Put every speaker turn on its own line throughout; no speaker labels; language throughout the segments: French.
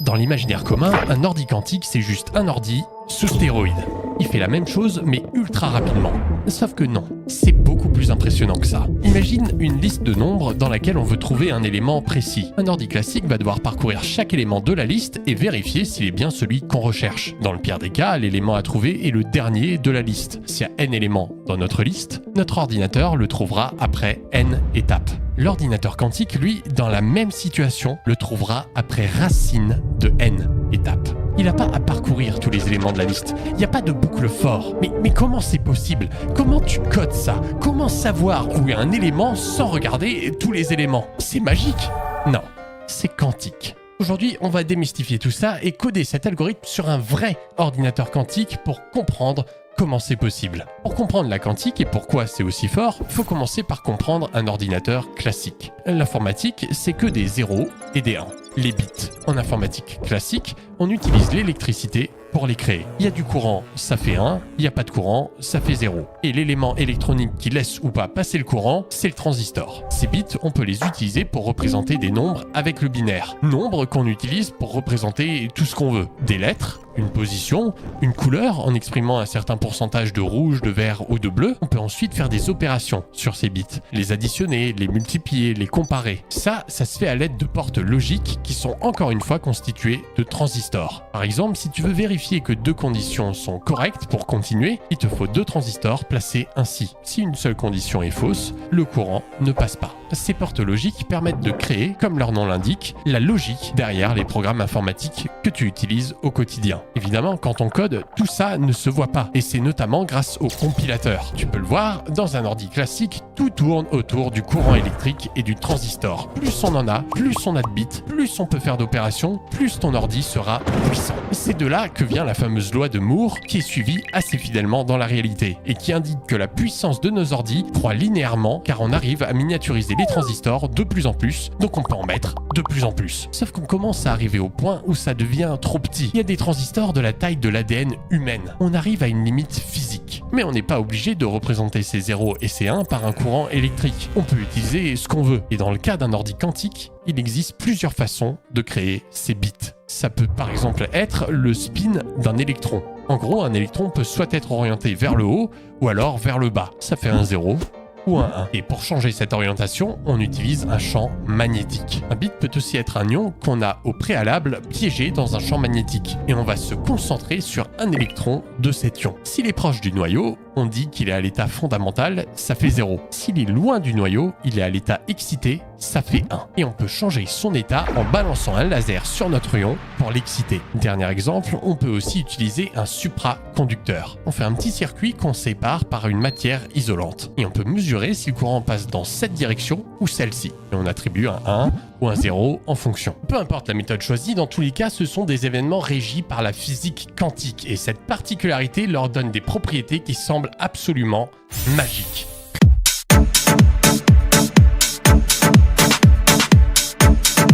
Dans l'imaginaire commun, un ordi quantique, c'est juste un ordi sous stéroïdes. Il fait la même chose, mais ultra rapidement. Sauf que non, c'est beaucoup plus impressionnant que ça. Imagine une liste de nombres dans laquelle on veut trouver un élément précis. Un ordi classique va devoir parcourir chaque élément de la liste et vérifier s'il est bien celui qu'on recherche. Dans le pire des cas, l'élément à trouver est le dernier de la liste. S'il y a n éléments dans notre liste, notre ordinateur le trouvera après n étapes. L'ordinateur quantique, lui, dans la même situation, le trouvera après racine de n étapes. Il n'a pas à parcourir tous les éléments de la liste. Il n'y a pas de boucle for. Mais comment c'est possible? Comment tu codes ça? Comment savoir où est un élément sans regarder tous les éléments? C'est magique? Non, c'est quantique. Aujourd'hui, on va démystifier tout ça et coder cet algorithme sur un vrai ordinateur quantique pour comprendre comment c'est possible. Pour comprendre la quantique et pourquoi c'est aussi fort, il faut commencer par comprendre un ordinateur classique. L'informatique, c'est que des 0 et des 1. Les bits. En informatique classique, on utilise l'électricité pour les créer. Il y a du courant, ça fait 1, il n'y a pas de courant, ça fait 0. Et l'élément électronique qui laisse ou pas passer le courant, c'est le transistor. Ces bits, on peut les utiliser pour représenter des nombres avec le binaire. Nombres qu'on utilise pour représenter tout ce qu'on veut. Des lettres, une position, une couleur en exprimant un certain pourcentage de rouge, de vert ou de bleu. On peut ensuite faire des opérations sur ces bits. Les additionner, les multiplier, les comparer. Ça se fait à l'aide de portes logiques qui sont encore une fois constituées de transistors. Par exemple, si tu veux vérifier que deux conditions sont correctes pour continuer, il te faut deux transistors placés ainsi. Si une seule condition est fausse, le courant ne passe pas. Ces portes logiques permettent de créer, comme leur nom l'indique, la logique derrière les programmes informatiques que tu utilises au quotidien. Évidemment, quand on code, tout ça ne se voit pas, et c'est notamment grâce au compilateur. Tu peux le voir, dans un ordi classique, tout tourne autour du courant électrique et du transistor. Plus on en a, plus on a de bits, plus on peut faire d'opérations, plus ton ordi sera puissant. C'est de là que vient la fameuse loi de Moore, qui est suivie assez fidèlement dans la réalité, et qui indique que la puissance de nos ordis croît linéairement, car on arrive à miniaturiser les transistors de plus en plus, donc on peut en mettre de plus en plus. Sauf qu'on commence à arriver au point où ça devient trop petit. Il y a des transistors de la taille de l'ADN humaine. On arrive à une limite physique. Mais on n'est pas obligé de représenter ces 0 et ces 1 par un courant électrique. On peut utiliser ce qu'on veut. Et dans le cas d'un ordi quantique, il existe plusieurs façons de créer ces bits. Ça peut par exemple être le spin d'un électron. En gros, un électron peut soit être orienté vers le haut ou alors vers le bas. Ça fait un 0 ou un 1. Et pour changer cette orientation, on utilise un champ magnétique. Un bit peut aussi être un ion qu'on a au préalable piégé dans un champ magnétique. Et on va se concentrer sur un électron de cet ion. S'il est proche du noyau, on dit qu'il est à l'état fondamental, ça fait 0. S'il est loin du noyau, il est à l'état excité, ça fait 1. Et on peut changer son état en balançant un laser sur notre ion pour l'exciter. Dernier exemple, on peut aussi utiliser un supraconducteur. On fait un petit circuit qu'on sépare par une matière isolante. Et on peut mesurer si le courant passe dans cette direction ou celle-ci. Et on attribue un 1 ou un 0 en fonction. Peu importe la méthode choisie, dans tous les cas, ce sont des événements régis par la physique quantique. Et cette particularité leur donne des propriétés qui semblent absolument magiques.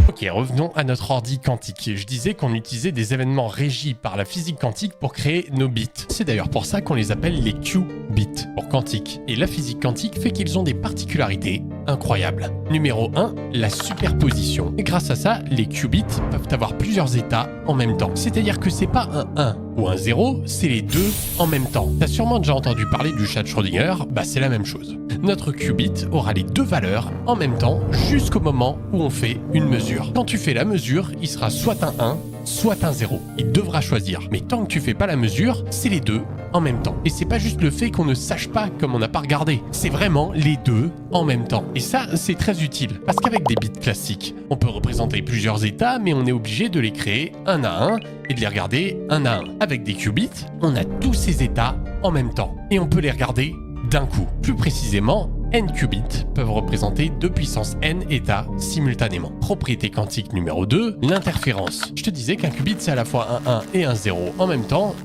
Ok, revenons à notre ordi quantique. Je disais qu'on utilisait des événements régis par la physique quantique pour créer nos bits. C'est d'ailleurs pour ça qu'on les appelle les qubits, pour quantique. Et la physique quantique fait qu'ils ont des particularités incroyables. Numéro 1, la superposition. Et grâce à ça, les qubits peuvent avoir plusieurs états en même temps. C'est-à-dire que c'est pas un 1 ou un 0, c'est les deux en même temps. T'as sûrement déjà entendu parler du chat de Schrödinger, bah c'est la même chose. Notre qubit aura les deux valeurs en même temps jusqu'au moment où on fait une mesure. Quand tu fais la mesure, il sera soit un 1, soit un 0. Il devra choisir. Mais tant que tu fais pas la mesure, c'est les deux en même temps. Et c'est pas juste le fait qu'on ne sache pas comme on n'a pas regardé. C'est vraiment les deux en même temps. Et ça, c'est très utile. Parce qu'avec des bits classiques, on peut représenter plusieurs états, mais on est obligé de les créer un à un et de les regarder un à un. Avec des qubits, on a tous ces états en même temps. Et on peut les regarder d'un coup. Plus précisément, n qubits peuvent représenter 2 puissance n états simultanément. Propriété quantique numéro 2, l'interférence. Je te disais qu'un qubit c'est à la fois un 1 et un 0 en même temps,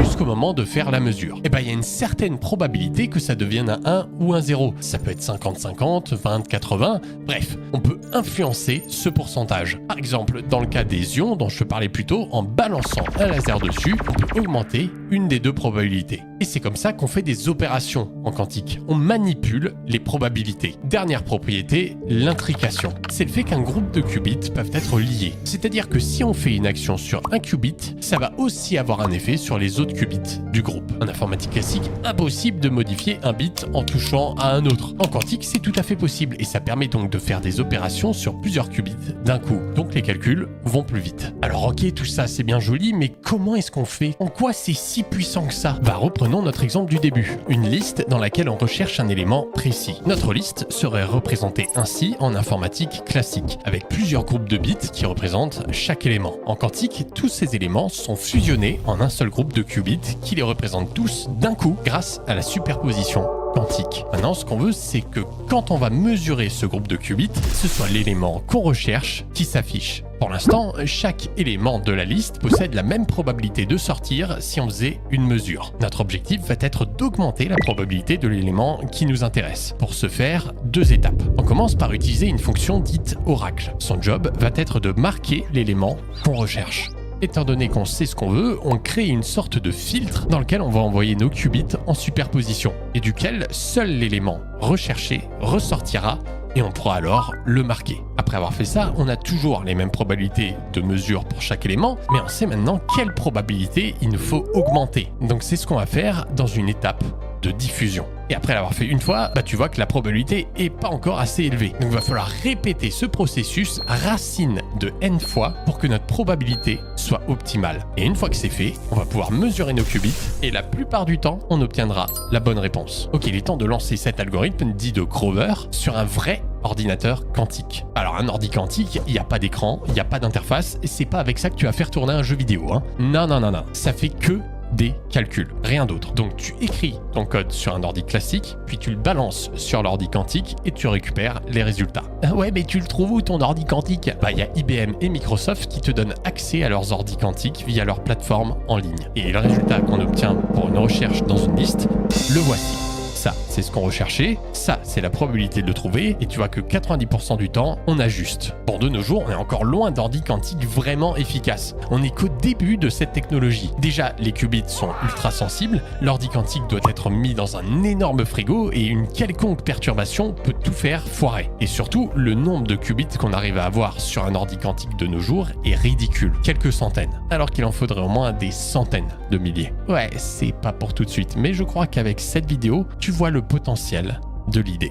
jusqu'au moment de faire la mesure. Et il y a une certaine probabilité que ça devienne un 1 ou un 0. Ça peut être 50-50, 20-80, bref, on peut influencer ce pourcentage. Par exemple, dans le cas des ions dont je te parlais plus tôt, en balançant un laser dessus, on peut augmenter une des deux probabilités. Et c'est comme ça qu'on fait des opérations en quantique. On manipule les probabilités. Dernière propriété, l'intrication. C'est le fait qu'un groupe de qubits peuvent être liés. C'est-à-dire que si on fait une action sur un qubit, ça va aussi avoir un effet sur les autres qubits du groupe. En informatique classique, impossible de modifier un bit en touchant à un autre. En quantique, c'est tout à fait possible et ça permet donc de faire des opérations sur plusieurs qubits d'un coup. Donc les calculs vont plus vite. Alors ok, tout ça c'est bien joli, mais comment est-ce qu'on fait? En quoi c'est si puissant que ça? Reprenons notre exemple du début. Une liste dans laquelle on recherche un élément précis. Notre liste serait représentée ainsi en informatique classique, avec plusieurs groupes de bits qui représentent chaque élément. En quantique, tous ces éléments sont fusionnés en un seul groupe de qubits qui les représentent tous d'un coup grâce à la superposition quantique. Maintenant, ce qu'on veut, c'est que quand on va mesurer ce groupe de qubits, ce soit l'élément qu'on recherche qui s'affiche. Pour l'instant, chaque élément de la liste possède la même probabilité de sortir si on faisait une mesure. Notre objectif va être d'augmenter la probabilité de l'élément qui nous intéresse. Pour ce faire, deux étapes. On commence par utiliser une fonction dite oracle. Son job va être de marquer l'élément qu'on recherche. Étant donné qu'on sait ce qu'on veut, on crée une sorte de filtre dans lequel on va envoyer nos qubits en superposition et duquel seul l'élément recherché ressortira et on pourra alors le marquer. Après avoir fait ça, on a toujours les mêmes probabilités de mesure pour chaque élément, mais on sait maintenant quelle probabilité il nous faut augmenter. Donc c'est ce qu'on va faire dans une étape de diffusion. Et après l'avoir fait une fois, tu vois que la probabilité est pas encore assez élevée. Donc il va falloir répéter ce processus racine de n fois pour que notre probabilité soit optimale. Et une fois que c'est fait, on va pouvoir mesurer nos qubits et la plupart du temps, on obtiendra la bonne réponse. Ok, il est temps de lancer cet algorithme dit de Grover sur un vrai ordinateur quantique. Alors un ordi quantique, il n'y a pas d'écran, il n'y a pas d'interface, et c'est pas avec ça que tu vas faire tourner un jeu vidéo. Non, ça fait que des calculs, rien d'autre. Donc tu écris ton code sur un ordi classique, puis tu le balances sur l'ordi quantique et tu récupères les résultats. Ah ouais, mais tu le trouves où ton ordi quantique? Il y a IBM et Microsoft qui te donnent accès à leurs ordis quantiques via leur plateforme en ligne. Et le résultat qu'on obtient pour une recherche dans une liste, le voici. Ça, c'est ce qu'on recherchait, ça, c'est la probabilité de le trouver, et tu vois que 90% du temps, on ajuste. Bon, de nos jours, on est encore loin d'ordi quantique vraiment efficace. On n'est qu'au début de cette technologie. Déjà, les qubits sont ultra sensibles, l'ordi quantique doit être mis dans un énorme frigo, et une quelconque perturbation peut tout faire foirer. Et surtout, le nombre de qubits qu'on arrive à avoir sur un ordi quantique de nos jours est ridicule, quelques centaines, alors qu'il en faudrait au moins des centaines de milliers. Ouais, c'est pas pour tout de suite, mais je crois qu'avec cette vidéo, tu vois le potentiel de l'idée.